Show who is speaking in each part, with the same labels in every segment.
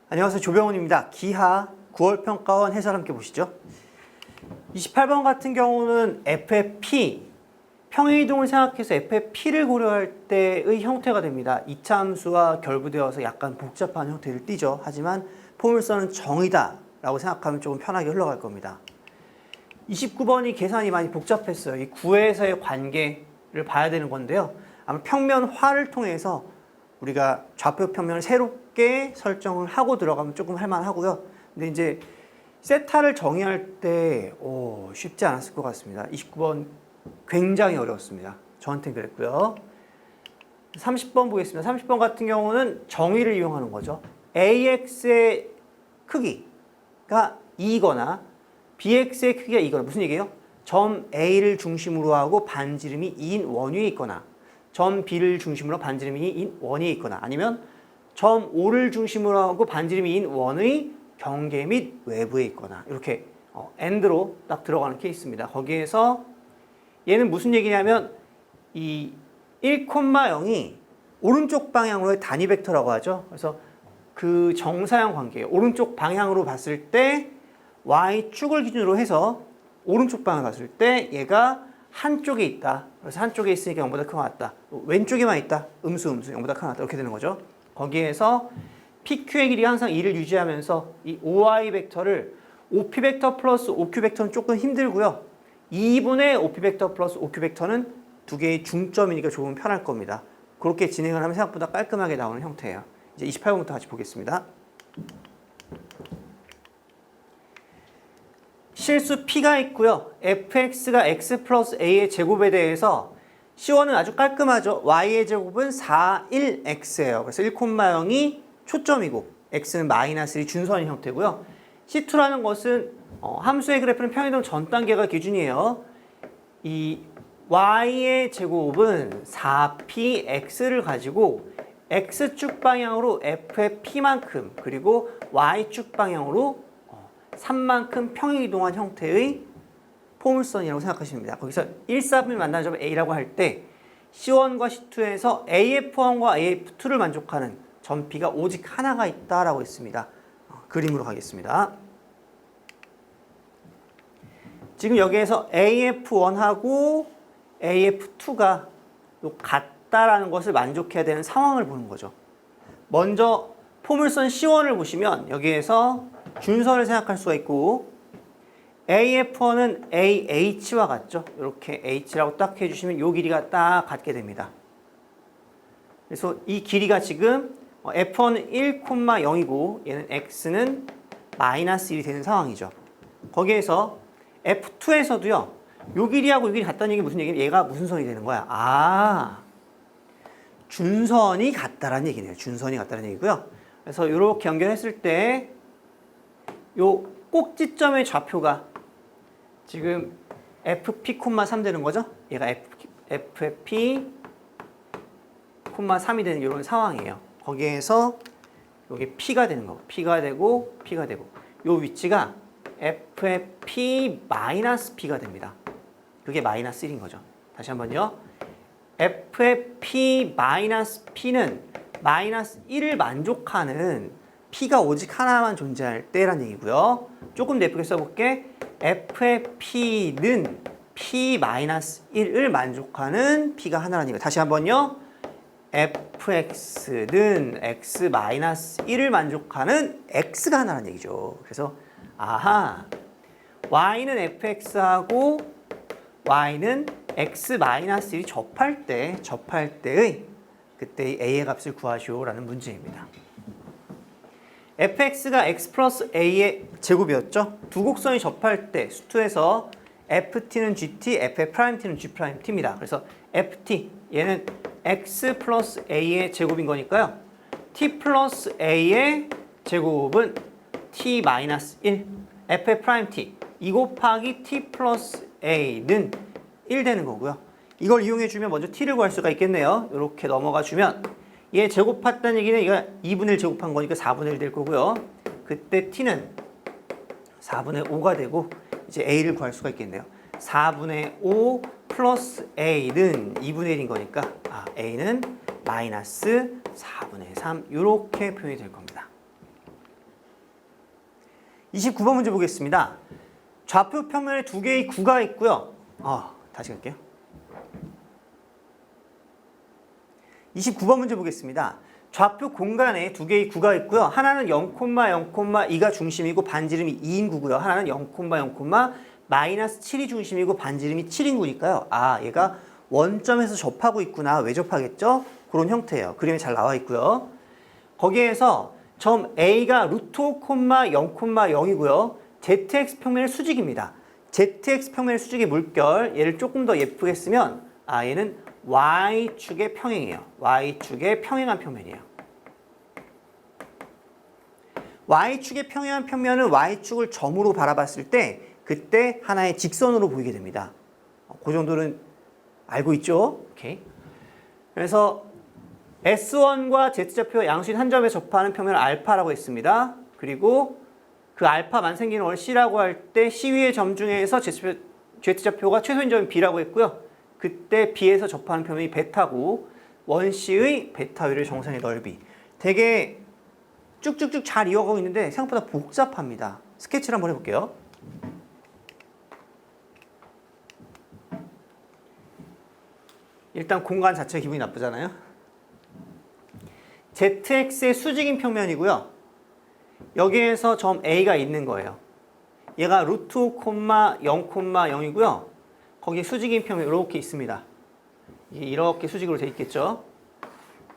Speaker 1: 안녕하세요. 조병훈입니다. 기하 9월 평가원 해설 함께 보시죠. 28번 같은 경우는 FFP, 평행이동을 생각해서 FFP를 고려할 때의 형태가 됩니다. 이차 함수와 결부되어서 약간 복잡한 형태를 띠죠. 하지만 포물선은 정이다 라고 생각하면 조금 편하게 흘러갈 겁니다. 29번이 계산이 많이 복잡했어요. 이 구에서의 관계를 봐야 되는 건데요. 아마 평면화를 통해서 우리가 좌표 평면을 새롭게 설정을 하고 들어가면 조금 할만하고요. 근데 이제 세타를 정의할 때 쉽지 않았을 것 같습니다. 29번 굉장히 어려웠습니다. 저한테는 그랬고요. 30번 보겠습니다. 30번 같은 경우는 정의를 이용하는 거죠. AX의 크기가 2이거나 BX의 크기가 2거나 무슨 얘기예요? 점 A를 중심으로 하고 반지름이 2인 원위에 있거나 점 B를 중심으로 반지름이 2인 원위에 있거나 아니면 점 O를 중심으로 하고 반지름이 2인 원의 경계 및 외부에 있거나 이렇게 AND로 딱 들어가는 케이스입니다. 거기에서 얘는 무슨 얘기냐면 이 1,0이 오른쪽 방향으로의 단위 벡터라고 하죠. 그래서 그 정사형 관계예요. 오른쪽 방향으로 봤을 때 Y축을 기준으로 해서 오른쪽 방향을 봤을 때 얘가 한쪽에 있다. 그래서 한쪽에 있으니까 0보다 크고 같다. 왼쪽에만 있다. 음수 0보다 크고 같다. 이렇게 되는 거죠. 거기에서 PQ의 길이가 항상 2를 유지하면서 이 OI 벡터를 OP 벡터 플러스 OQ 벡터는 조금 힘들고요. 2분의 OP 벡터 플러스 OQ 벡터는 두 개의 중점이니까 조금 편할 겁니다. 그렇게 진행을 하면 생각보다 깔끔하게 나오는 형태예요. 이제 28번부터 같이 보겠습니다. 실수 P가 있고요. fx가 x 플러스 a의 제곱에 대해서 C1은 아주 깔끔하죠. y의 제곱은 4, 1x예요. 그래서 1,0이 초점이고 x는 마이너스 1이 준선인 형태고요. C2라는 것은 함수의 그래프는 평행이동 전 단계가 기준이에요. 이 y의 제곱은 4px를 가지고 x축 방향으로 f의 p만큼 그리고 y축 방향으로 3만큼 평행이동한 형태의 포물선이라고 생각하시면 됩니다. 거기서 1, 4분을 만나는 점을 A라고 할 때 C1과 C2에서 AF1과 AF2를 만족하는 점 P가 오직 하나가 있다라고 했습니다. 그림으로 가겠습니다. 지금 여기에서 AF1하고 AF2가 같다라는 것을 만족해야 되는 상황을 보는 거죠. 먼저 포물선 C1을 보시면 여기에서 준선을 생각할 수가 있고 AF1은 AH와 같죠. 이렇게 H라고 딱 해주시면 이 길이가 딱 같게 됩니다. 그래서 이 길이가 지금 F1은 1,0이고 얘는 X는 마이너스 1이 되는 상황이죠. 거기에서 F2에서도요. 이 길이하고 이 길이 같다는 얘기 무슨 얘기예요? 얘가 무슨 선이 되는 거야? 준선이 같다라는 얘기네요. 준선이 같다는 얘기고요. 그래서 이렇게 연결했을 때 요 꼭지점의 좌표가 지금 FP,3 되는 거죠? 얘가 FP,3이 되는 이런 상황이에요. 거기에서 여기 P가 되는 거고, P가 되고, P가 되고, 요 위치가 FP-P가 됩니다. 그게 마이너스 1인 거죠. 다시 한번요. FP-P는 마이너스 1을 만족하는 P가 오직 하나만 존재할 때란 얘기고요. 조금 더 예쁘게 써볼게. FP는 P-1을 만족하는 P가 하나라는 얘기예요. 다시 한번요. FX는 X-1을 만족하는 X가 하나라는 얘기죠. 그래서 Y는 FX하고 Y는 X-1이 접할 때의 그때의 A의 값을 구하시오라는 문제입니다. fx가 x 플러스 a의 제곱이었죠. 두 곡선이 접할 때 수투에서 ft는 gt, f't는 g't입니다. 그래서 ft, 얘는 x 플러스 a의 제곱인 거니까요. t 플러스 a의 제곱은 t 마이너스 1, f't, 2 곱하기 t 플러스 a는 1 되는 거고요. 이걸 이용해주면 먼저 t를 구할 수가 있겠네요. 이렇게 넘어가 주면 얘 제곱했다는 얘기는 얘가 2분의 1 제곱한 거니까 4분의 1 될 거고요. 그때 t는 4분의 5가 되고 이제 a를 구할 수가 있겠네요. 4분의 5 플러스 a는 2분의 1인 거니까 a는 마이너스 4분의 3 이렇게 표현이 될 겁니다. 29번 문제 보겠습니다. 좌표 평면에 두 개의 구가 있고요. 다시 갈게요. 29번 문제 보겠습니다. 좌표 공간에 두 개의 구가 있고요. 하나는 0,0,2가 중심이고 반지름이 2인 구고요. 하나는 0,0,-7이 중심이고 반지름이 7인 구니까요. 얘가 원점에서 접하고 있구나. 왜 접하겠죠? 그런 형태예요. 그림이 잘 나와 있고요. 거기에서 점 A가 루트 5, 0,0이고요. ZX 평면의 수직입니다. ZX 평면의 수직의 물결, 얘를 조금 더 예쁘게 쓰면 얘는 Y축의 평행이에요. Y축의 평행한 평면이에요. Y축의 평행한 평면은 Y축을 점으로 바라봤을 때 그때 하나의 직선으로 보이게 됩니다. 그 정도는 알고 있죠? 오케이. 그래서 S1과 Z좌표 양수인 한 점에 접하는 평면을 알파라고 했습니다. 그리고 그 알파만 생기는 걸 C라고 할 때 C 위의 점 중에서 Z좌표가 최소인 점이 B라고 했고요. 그때 B에서 접하는 평면이 베타고 원C의 베타 위를 정선의 넓이. 되게 쭉쭉쭉 잘 이어가고 있는데 생각보다 복잡합니다. 스케치를 한번 해볼게요. 일단 공간 자체가 기분이 나쁘잖아요. ZX의 수직인 평면이고요. 여기에서 점 A가 있는 거예요. 얘가 루트 5, 0,0이고요. 거기에 수직인 평면 이렇게 있습니다. 이게 이렇게 수직으로 돼 있겠죠.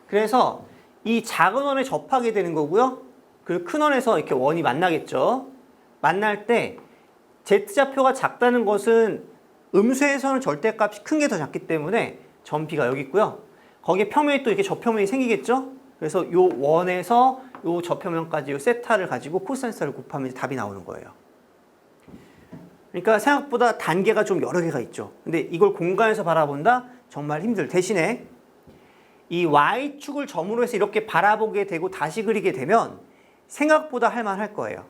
Speaker 1: 그래서 이 작은 원에 접하게 되는 거고요. 그리고 큰 원에서 이렇게 원이 만나겠죠. 만날 때 Z좌표가 작다는 것은 음수에서는 절대값이 큰 게 더 작기 때문에 점 B가 여기 있고요. 거기에 평면이 또 이렇게 접평면이 생기겠죠. 그래서 요 원에서 요 접평면까지 요 세타를 가지고 코사인스를 곱하면 답이 나오는 거예요. 그러니까 생각보다 단계가 좀 여러 개가 있죠. 근데 이걸 공간에서 바라본다? 정말 힘들. 대신에 이 Y축을 점으로 해서 이렇게 바라보게 되고 다시 그리게 되면 생각보다 할만할 거예요.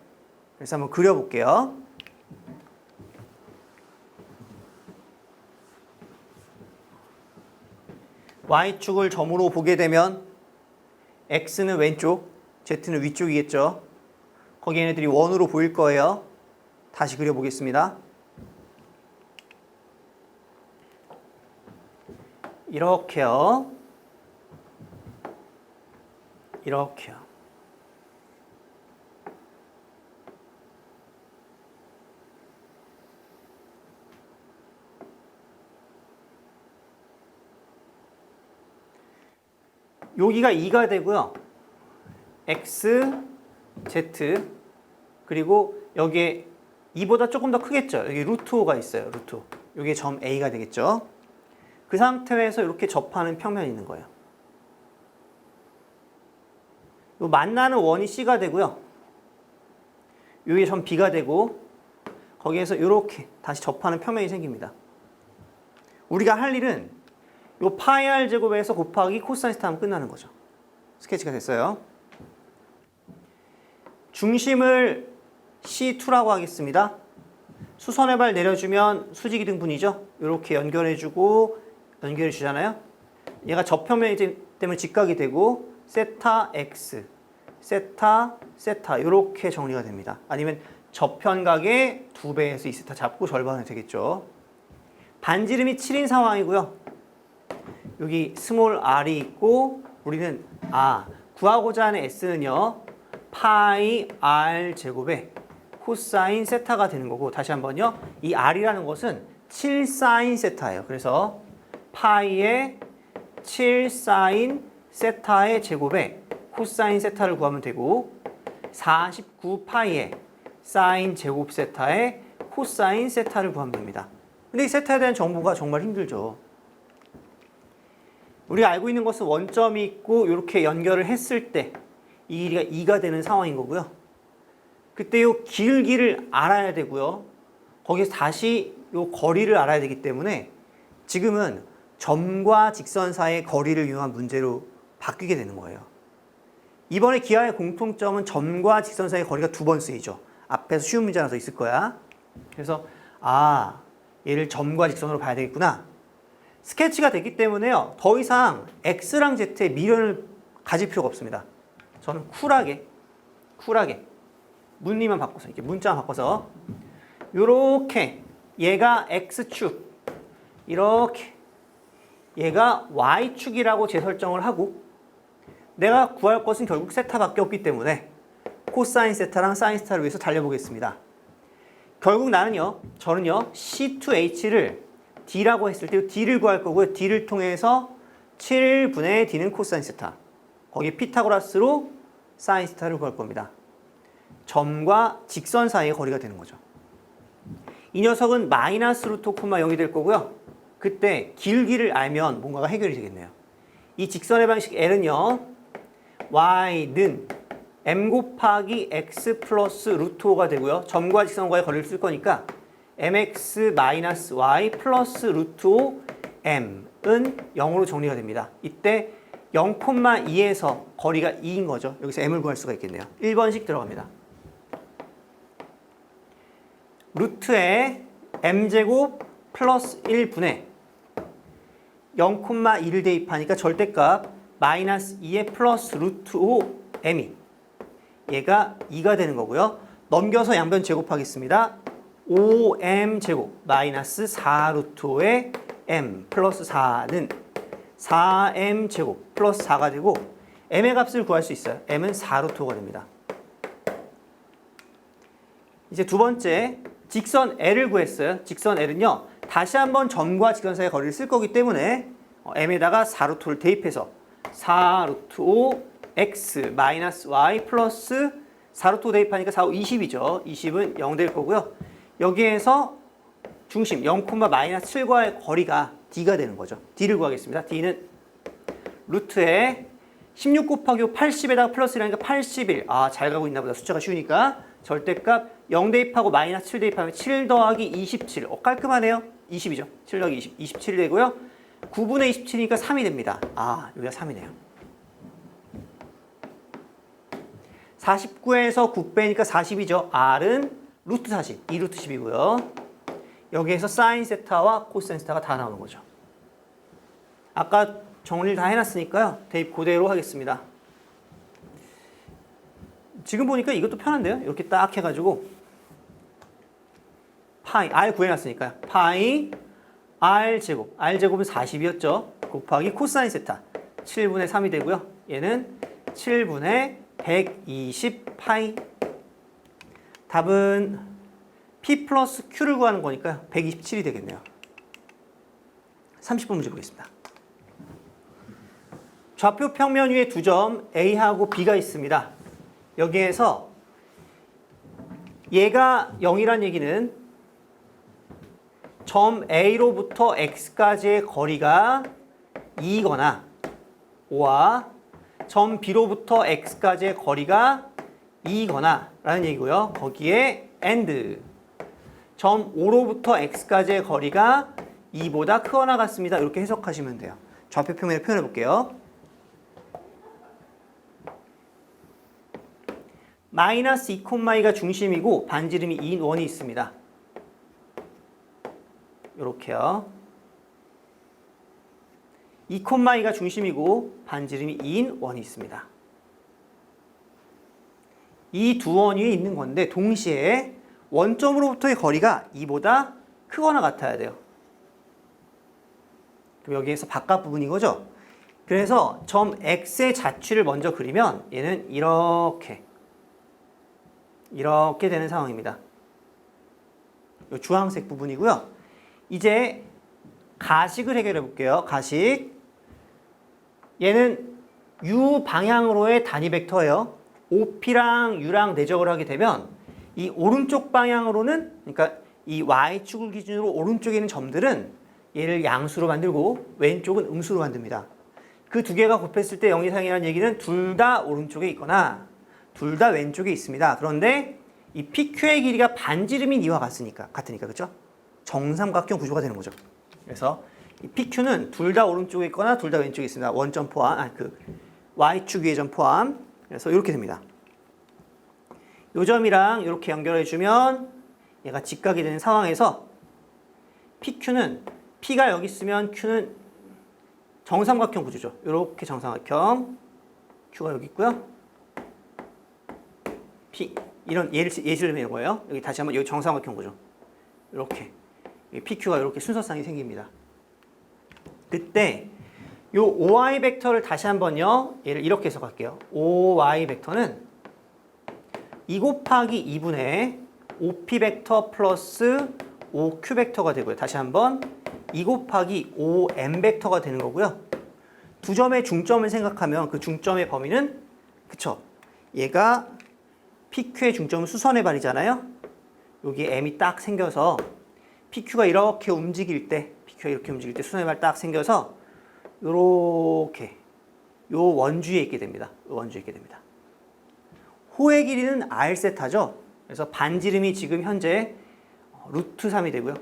Speaker 1: 그래서 한번 그려볼게요. Y축을 점으로 보게 되면 X는 왼쪽, Z는 위쪽이겠죠. 거기 얘네들이 원으로 보일 거예요. 다시 그려보겠습니다. 이렇게요. 이렇게요. 여기가 2가 되고요. X, Z 그리고 여기에 2보다 조금 더 크겠죠. 여기 루트 5가 있어요. 루트 5. 여기에 점 A가 되겠죠. 그 상태에서 이렇게 접하는 평면이 있는 거예요. 요 만나는 원이 C가 되고요. 여기에 점 B가 되고 거기에서 이렇게 다시 접하는 평면이 생깁니다. 우리가 할 일은 요 파이 r 제곱에서 곱하기 코사인 스타 하면 끝나는 거죠. 스케치가 됐어요. 중심을 C2라고 하겠습니다. 수선의 발 내려주면 수직이 등분이죠. 이렇게 연결해주고 연결해 주잖아요. 얘가 접평면 때문에 직각이 되고 세타 x, 세타, 세타 이렇게 정리가 됩니다. 아니면 접현각의 2배에서 2세타 잡고 절반이 되겠죠. 반지름이 7인 상황이고요. 여기 스몰 r이 있고 우리는 구하고자 하는 s는요. 파이 r 제곱에 코사인 세타가 되는 거고 다시 한번요. 이 r이라는 것은 7 사인 세타예요. 그래서 파이의 7 사인 세타의 제곱에 코사인 세타를 구하면 되고 49 파이의 사인 제곱 세타의 코사인 세타를 구하면 됩니다. 근데 이 세타에 대한 정보가 정말 힘들죠. 우리가 알고 있는 것은 원점이 있고 이렇게 연결을 했을 때 이 길이가 2가 되는 상황인 거고요. 그때 이 길기를 알아야 되고요. 거기서 다시 이 거리를 알아야 되기 때문에 지금은 점과 직선 사이의 거리를 이용한 문제로 바뀌게 되는 거예요. 이번에 기하의 공통점은 점과 직선 사이의 거리가 2번 쓰이죠. 앞에서 쉬운 문제 하나 더 있을 거야. 그래서 얘를 점과 직선으로 봐야 되겠구나. 스케치가 됐기 때문에요. 더 이상 X랑 Z의 미련을 가질 필요가 없습니다. 저는 쿨하게 문리만 바꿔서 이렇게 문자만 바꿔서 요렇게 얘가 x축 이렇게 얘가 y축이라고 재설정을 하고 내가 구할 것은 결국 세타밖에 없기 때문에 코사인 세타랑 사인 세타를 위해서 달려보겠습니다. 결국 저는요 C2H를 D라고 했을 때 D를 구할 거고요. D를 통해서 7분의 D는 코사인 세타 거기에 피타고라스로 사인 세타를 구할 겁니다. 점과 직선 사이의 거리가 되는 거죠. 이 녀석은 마이너스 루트 5,0이 될 거고요. 그때 길기를 알면 뭔가가 해결이 되겠네요. 이 직선의 방식 L은요. Y는 M 곱하기 X 플러스 루트 5가 되고요. 점과 직선과의 거리를 쓸 거니까 MX 마이너스 Y 플러스 루트 5 M은 0으로 정리가 됩니다. 이때 0,2에서 거리가 2인 거죠. 여기서 M을 구할 수가 있겠네요. 1번씩 들어갑니다. 루트에 M제곱 플러스 1분의 0,2를 대입하니까 절대값 마이너스 2의 플러스 루트 5 M이 얘가 2가 되는 거고요. 넘겨서 양변 제곱하겠습니다. 5M 제곱 마이너스 4 루트 5의 M 플러스 4는 4M 제곱 플러스 4가 되고 M의 값을 구할 수 있어요. M은 4 루트 5가 됩니다. 이제 두 번째 직선 L을 구했어요. 직선 L은요. 다시 한번 점과 직선 사이의 거리를 쓸 거기 때문에 M에다가 4 루트 5를 대입해서 4 루트 5 X 마이너스 Y 플러스 4 루트 5 대입하니까 4, 5, 20이죠. 20은 0 될 거고요. 여기에서 중심 0,-7과의 거리가 D가 되는 거죠. D를 구하겠습니다. D는 루트에 16 곱하기 80에다가 플러스 1하니까 81. 아, 잘 가고 있나 보다. 숫자가 쉬우니까. 절대값 0 대입하고 마이너스 7 대입하면 7 더하기 27. 깔끔하네요. 20이죠. 7 더하기 20. 27이 되고요. 9분의 27이니까 3이 됩니다. 아, 여기가 3이네요. 49에서 9 빼니까 40이죠. R은 루트 40, 2 루트 10이고요. 여기에서 사인 세타와 코사인 세타가 다 나오는 거죠. 아까 정리를 다 해놨으니까요. 대입 그대로 하겠습니다. 지금 보니까 이것도 편한데요. 이렇게 딱 해가지고 파이, R 구해놨으니까요. 파이 R제곱, R제곱은 40이었죠. 곱하기 코사인 세타 7분의 3이 되고요. 얘는 7분의 120 파이. 답은 P 플러스 Q를 구하는 거니까 127이 되겠네요. 30번 문제 보겠습니다. 좌표 평면 위에 두 점 A하고 B가 있습니다. 여기에서 얘가 0이란 얘기는 점 A로부터 X까지의 거리가 2거나 5와 점 B로부터 X까지의 거리가 2거나 라는 얘기고요. 거기에 AND 점 O로부터 X까지의 거리가 2보다 크거나 같습니다. 이렇게 해석하시면 돼요. 좌표 평면을 표현해 볼게요. 마이너스 2,2가 중심이고 반지름이 2인 원이 있습니다. 이렇게요. 2,2가 중심이고 반지름이 2인 원이 있습니다. 이 두 원 위에 있는 건데 동시에 원점으로부터의 거리가 2보다 크거나 같아야 돼요. 그럼 여기에서 바깥 부분인 거죠. 그래서 점 X의 자취를 먼저 그리면 얘는 이렇게 되는 상황입니다. 이 주황색 부분이고요. 이제 가식을 해결해 볼게요. 가식. 얘는 U 방향으로의 단위 벡터예요. OP랑 U랑 내적을 하게 되면 이 오른쪽 방향으로는, 그러니까 이 Y축을 기준으로 오른쪽에 있는 점들은 얘를 양수로 만들고 왼쪽은 음수로 만듭니다. 그 두 개가 곱했을 때 0 이상이라는 얘기는 둘 다 오른쪽에 있거나 둘 다 왼쪽에 있습니다. 그런데 이 PQ의 길이가 반지름인 이와 같으니까 그렇죠? 정삼각형 구조가 되는 거죠. 그래서 이 PQ는 둘 다 오른쪽에 있거나 둘 다 왼쪽에 있습니다. 원점 포함, Y축 위의 점 포함. 그래서 이렇게 됩니다. 이 점이랑 이렇게 연결해 주면 얘가 직각이 되는 상황에서 PQ는 P가 여기 있으면 Q는 정삼각형 구조죠. 이렇게 정삼각형. Q가 여기 있고요. P 이런 예시를 들면 이런 거예요. 여기 다시 한번 여기 정삼각형 보죠. 이렇게 PQ가 이렇게 순서상이 생깁니다. 그때 요 OI 벡터를 다시 한번요. 얘를 이렇게 해석할게요. OY 벡터는 2 곱하기 2분의 OP 벡터 플러스 OQ 벡터가 되고요. 다시 한번 2 곱하기 OM 벡터가 되는 거고요. 두 점의 중점을 생각하면 그 중점의 범위는 그쵸? 얘가 PQ의 중점을 수선해 발이잖아요. 여기 M이 딱 생겨서 PQ가 이렇게 움직일 때 수선해 발 딱 생겨서 요렇게 요 원주에 있게 됩니다. 요 원주에 있게 됩니다. 호의 길이는 R세타죠. 그래서 반지름이 지금 현재 루트 3이 되고요.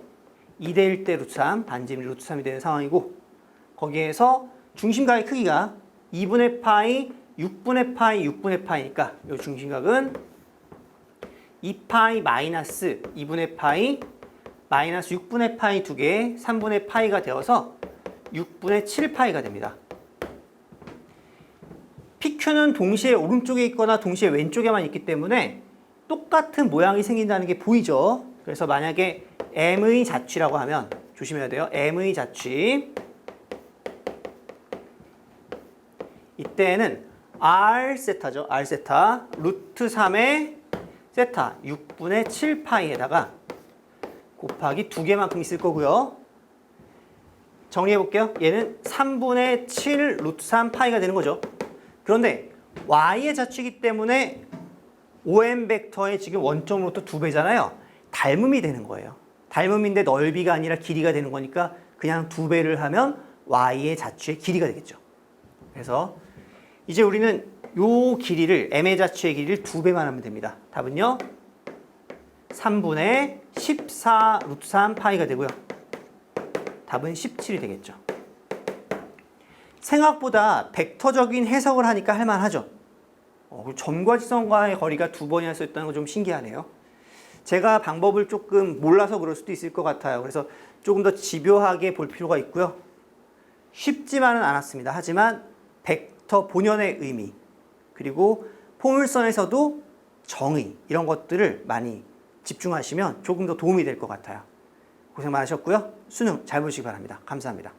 Speaker 1: 2대 1대 루트 3, 반지름이 루트 3이 되는 상황이고 거기에서 중심각의 크기가 2분의 파이, 6분의 파이, 6분의 파이니까 이 중심각은 2파이 마이너스 2분의 파이 마이너스 6분의 파이 2개, 3분의 파이가 되어서 6분의 7파이가 됩니다. PQ는 동시에 오른쪽에 있거나 동시에 왼쪽에만 있기 때문에 똑같은 모양이 생긴다는 게 보이죠? 그래서 만약에 M의 자취라고 하면 조심해야 돼요. M의 자취 이때는 R세타죠. R세타 루트 3의 세타 6분의 7파이에다가 곱하기 2개만큼 있을 거고요. 정리해 볼게요. 얘는 3분의 7 루트 3파이가 되는 거죠. 그런데 Y의 자취이기 때문에 OM 벡터의 지금 원점으로부터 2배잖아요. 닮음이 되는 거예요. 닮음인데 넓이가 아니라 길이가 되는 거니까 그냥 2배를 하면 Y의 자취의 길이가 되겠죠. 그래서 이제 우리는 요 길이를 M의 자취의 길이를 2배만 하면 됩니다. 답은요. 3분의 14 루트 3파이가 되고요. 답은 17이 되겠죠. 생각보다 벡터적인 해석을 하니까 할만하죠. 점과 지점과의 거리가 2번이나 쓰였다는 거 좀 신기하네요. 제가 방법을 조금 몰라서 그럴 수도 있을 것 같아요. 그래서 조금 더 집요하게 볼 필요가 있고요. 쉽지만은 않았습니다. 하지만 벡터 본연의 의미 그리고 포물선에서도 정의 이런 것들을 많이 집중하시면 조금 더 도움이 될 것 같아요. 고생 많으셨고요. 수능 잘 보시기 바랍니다. 감사합니다.